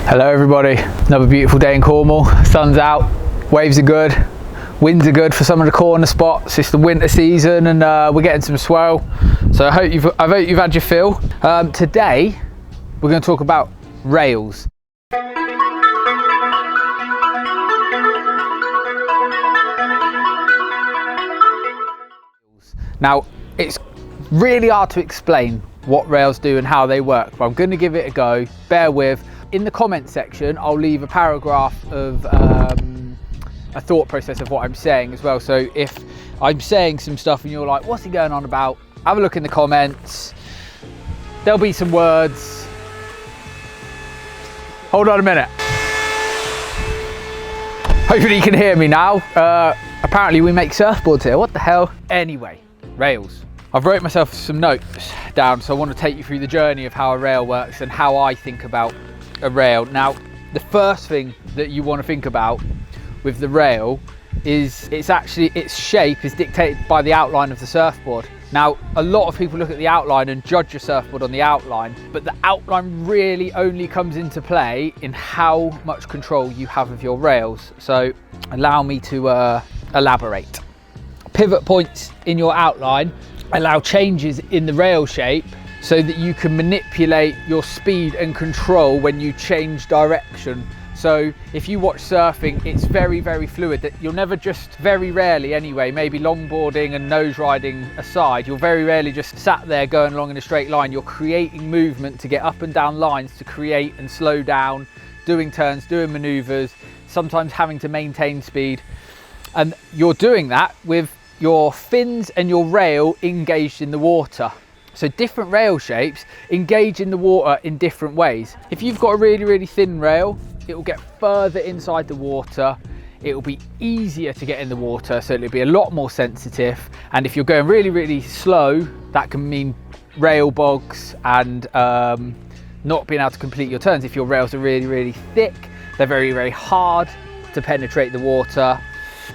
Hello everybody, another beautiful day in Cornwall. Sun's out, waves are good, winds are good for some of the corner spots. It's the winter season and we're getting some swell. So I hope you've had your fill. Today we're going to talk about rails. Now it's really hard to explain what rails do and how they work, but I'm going to give it a go. Bear with. In the comment section, I'll leave a paragraph of a thought process of what I'm saying as well. So if I'm saying some stuff and you're like, what's he going on about? Have a look in the comments. There'll be some words. Hold on a minute. Hopefully you can hear me now. Apparently we make surfboards here. What the hell? Anyway, rails. I've wrote myself some notes down, so I want to take you through the journey of how a rail works and how I think about a rail. Now, the first thing that you want to think about with the rail is its shape is dictated by the outline of the surfboard. Now, a lot of people look at the outline and judge your surfboard on the outline, but the outline really only comes into play in how much control you have of your rails. So allow me to elaborate. Pivot points in your outline allow changes in the rail shape so that you can manipulate your speed and control when you change direction. So if you watch surfing, it's very, very fluid. That you'll never just, very rarely anyway, maybe longboarding and nose riding aside, you'll very rarely just sat there going along in a straight line. You're creating movement to get up and down lines to create and slow down, doing turns, doing maneuvers, sometimes having to maintain speed. And you're doing that with your fins and your rail engaged in the water. So different rail shapes engage in the water in different ways. If you've got a really, really thin rail, it will get further inside the water. It will be easier to get in the water, so it'll be a lot more sensitive. And if you're going really, really slow, that can mean rail bogs and not being able to complete your turns. If your rails are really, really thick, they're very, very hard to penetrate the water.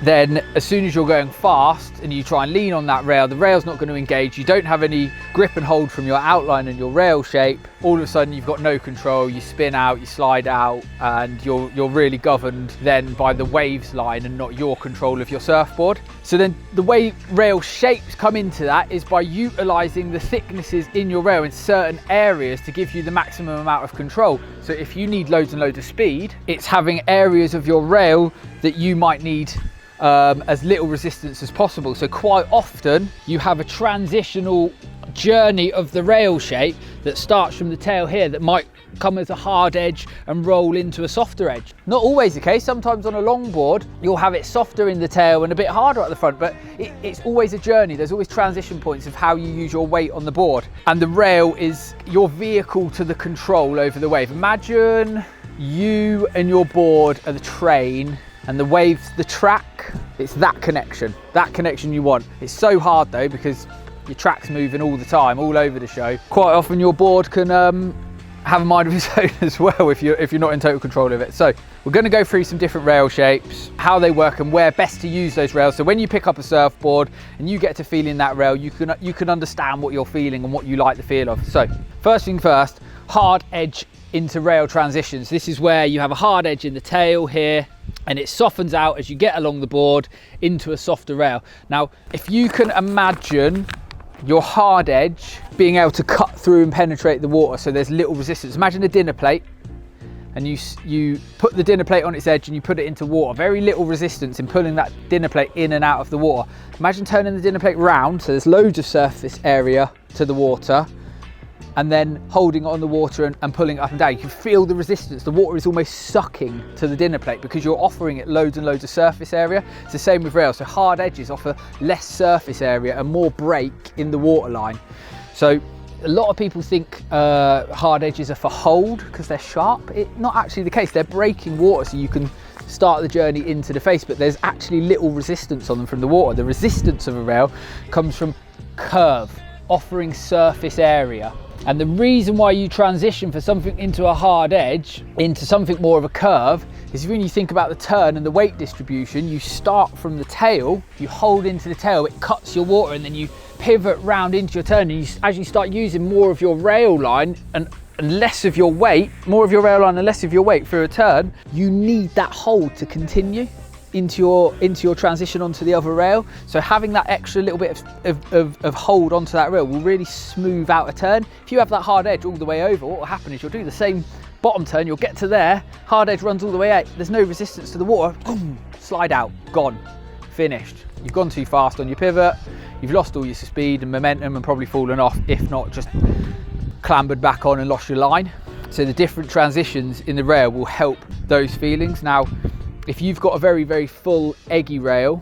Then as soon as you're going fast and you try and lean on that rail, the rail's not going to engage. You don't have any grip and hold from your outline and your rail shape. All of a sudden you've got no control. You spin out, you slide out, and you're really governed then by the waves line and not your control of your surfboard. So then the way rail shapes come into that is by utilizing the thicknesses in your rail in certain areas to give you the maximum amount of control. So if you need loads and loads of speed, it's having areas of your rail that you might need as little resistance as possible. So quite often you have a transitional journey of the rail shape that starts from the tail here that might come as a hard edge and roll into a softer edge. Not always the case. Sometimes on a longboard you'll have it softer in the tail and a bit harder at the front, but it's always a journey. There's always transition points of how you use your weight on the board, and the rail is your vehicle to the control over the wave. Imagine you and your board are the train and the wave's the track. It's that connection you want. It's so hard though, because your track's moving all the time, all over the show. Quite often your board can have a mind of its own as well if you're not in total control of it. So we're going to go through some different rail shapes, how they work and where best to use those rails. So when you pick up a surfboard and you get to feeling that rail, you can understand what you're feeling and what you like the feel of. So first thing first, hard edge into rail transitions. This is where you have a hard edge in the tail here, and it softens out as you get along the board into a softer rail. Now, if you can imagine your hard edge being able to cut through and penetrate the water, so there's little resistance. Imagine a dinner plate, and you put the dinner plate on its edge and you put it into water. Very little resistance in pulling that dinner plate in and out of the water. Imagine turning the dinner plate round, so there's loads of surface area to the water, and then holding it on the water and pulling it up and down. You can feel the resistance. The water is almost sucking to the dinner plate because you're offering it loads and loads of surface area. It's the same with rails. So hard edges offer less surface area and more break in the water line. So a lot of people think hard edges are for hold because they're sharp. It's not actually the case. They're breaking water so you can start the journey into the face, but there's actually little resistance on them from the water. The resistance of a rail comes from curve, offering surface area. And the reason why you transition for something into a hard edge into something more of a curve is when you think about the turn and the weight distribution, you start from the tail, you hold into the tail, it cuts your water, and then you pivot round into your turn, and as you start using more of your rail line and and less of your weight, more of your rail line and less of your weight through a turn, you need that hold to continue into your transition onto the other rail. So having that extra little bit of hold onto that rail will really smooth out a turn. If you have that hard edge all the way over, what will happen is you'll do the same bottom turn, you'll get to there, hard edge runs all the way out, there's no resistance to the water, boom, slide out, gone, finished. You've gone too fast on your pivot, you've lost all your speed and momentum and probably fallen off, if not just clambered back on and lost your line. So the different transitions in the rail will help those feelings. Now, if you've got a very, very full eggy rail,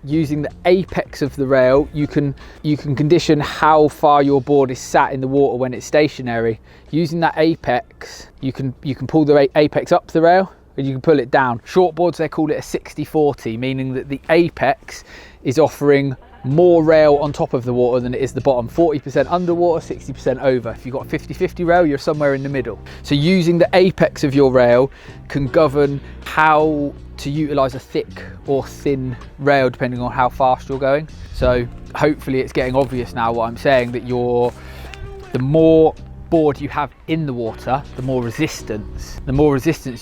using the apex of the rail, you can condition how far your board is sat in the water when it's stationary. Using that apex, you can pull the apex up the rail and you can pull it down. Shortboards, they call it a 60-40, meaning that the apex is offering more rail on top of the water than it is the bottom. 40% underwater, 60% over. If you've got a 50-50 rail, you're somewhere in the middle. So using the apex of your rail can govern how to utilize a thick or thin rail depending on how fast you're going. So hopefully it's getting obvious now what I'm saying, that the more board you have in the water, the more resistance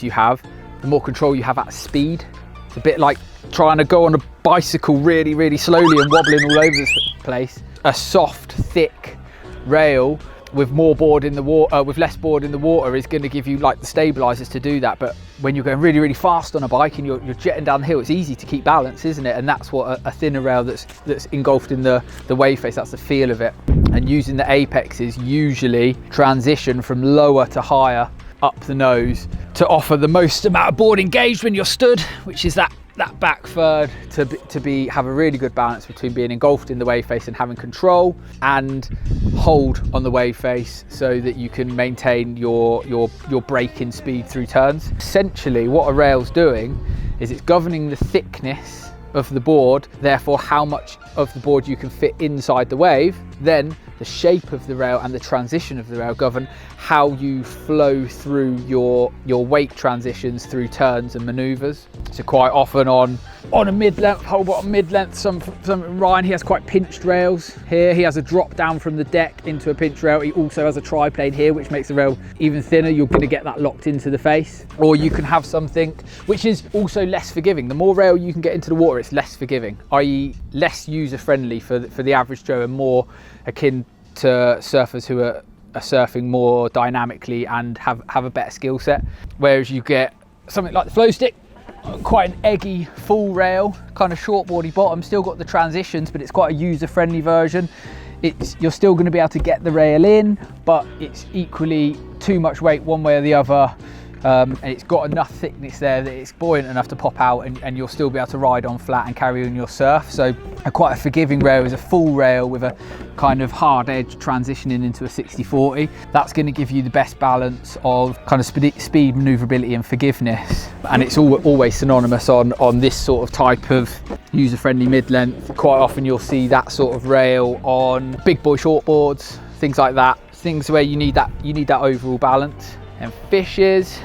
you have, the more control you have at speed. It's a bit like trying to go on a bicycle really, really slowly and wobbling all over the place. A soft, thick rail with more board in the water, with less board in the water, is going to give you like the stabilizers to do that. But when you're going really, really fast on a bike and you're jetting down the hill, it's easy to keep balance, isn't it? And that's what a thinner rail that's engulfed in the wave face, that's the feel of it. And using the apexes usually transition from lower to higher up the nose to offer the most amount of board engaged when you're stood, which is that back third to have a really good balance between being engulfed in the wave face and having control and hold on the wave face, so that you can maintain your braking speed through turns. Essentially what a rail's doing is it's governing the thickness of the board, therefore how much of the board you can fit inside the wave. Then the shape of the rail and the transition of the rail govern how you flow through your weight transitions through turns and maneuvers. So quite often on a mid-length, whole bottom mid-length, some Ryan, he has quite pinched rails here. He has a drop down from the deck into a pinched rail. He also has a tri-plane here, which makes the rail even thinner. You're going to get that locked into the face. Or you can have something which is also less forgiving. The more rail you can get into the water, it's less forgiving, i.e. less user-friendly for the average Joe, and more akin to surfers who are surfing more dynamically and have a better skill set. Whereas you get something like the flow stick, quite an eggy full rail, kind of shortboardy bottom, still got the transitions, but it's quite a user-friendly version. You're still going to be able to get the rail in, but it's equally too much weight one way or the other. And it's got enough thickness there that it's buoyant enough to pop out, and you'll still be able to ride on flat and carry on your surf. So quite a forgiving rail is a full rail with a kind of hard edge transitioning into a 60-40. That's going to give you the best balance of kind of speed, maneuverability and forgiveness. And it's always synonymous on this sort of type of user-friendly mid-length. Quite often you'll see that sort of rail on big boy shortboards, things like that. Things where you need that overall balance. And fishes,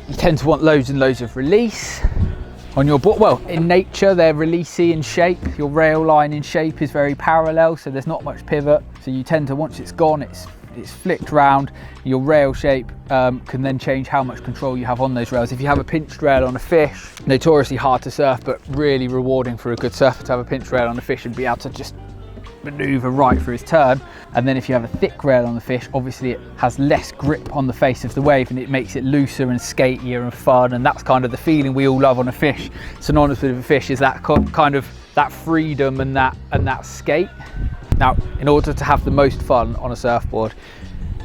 you tend to want loads and loads of release on your board. Well, in nature, they're releasey in shape. Your rail line in shape is very parallel, so there's not much pivot. So you tend to, once it's gone, it's flicked round. Your rail shape can then change how much control you have on those rails. If you have a pinched rail on a fish, notoriously hard to surf, but really rewarding for a good surfer to have a pinched rail on a fish and be able to just maneuver right through his turn. And then if you have a thick rail on the fish, obviously it has less grip on the face of the wave and it makes it looser and skatier and fun, and that's kind of the feeling we all love on a fish. Synonymous with a fish is that kind of that freedom and that skate. Now, in order to have the most fun on a surfboard,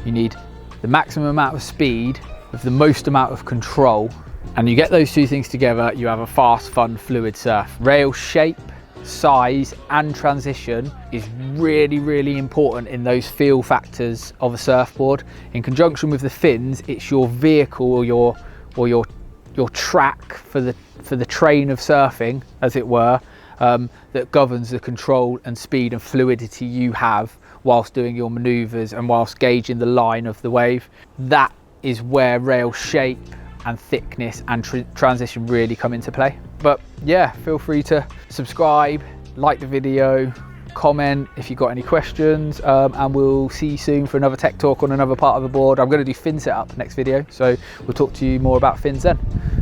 you need the maximum amount of speed with the most amount of control, and you get those two things together, you have a fast, fun, fluid surf. Rail shape, size and transition is really, really important in those feel factors of a surfboard. In conjunction with the fins, it's your vehicle or your track for the train of surfing, as it were, that governs the control and speed and fluidity you have whilst doing your maneuvers and whilst gauging the line of the wave. That is where rail shape and thickness and transition really come into play. But yeah, feel free to subscribe, like the video, comment if you've got any questions, and we'll see you soon for another tech talk on another part of the board. I'm going to do fin setup next video, so we'll talk to you more about fins then.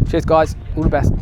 Cheers guys, all the best.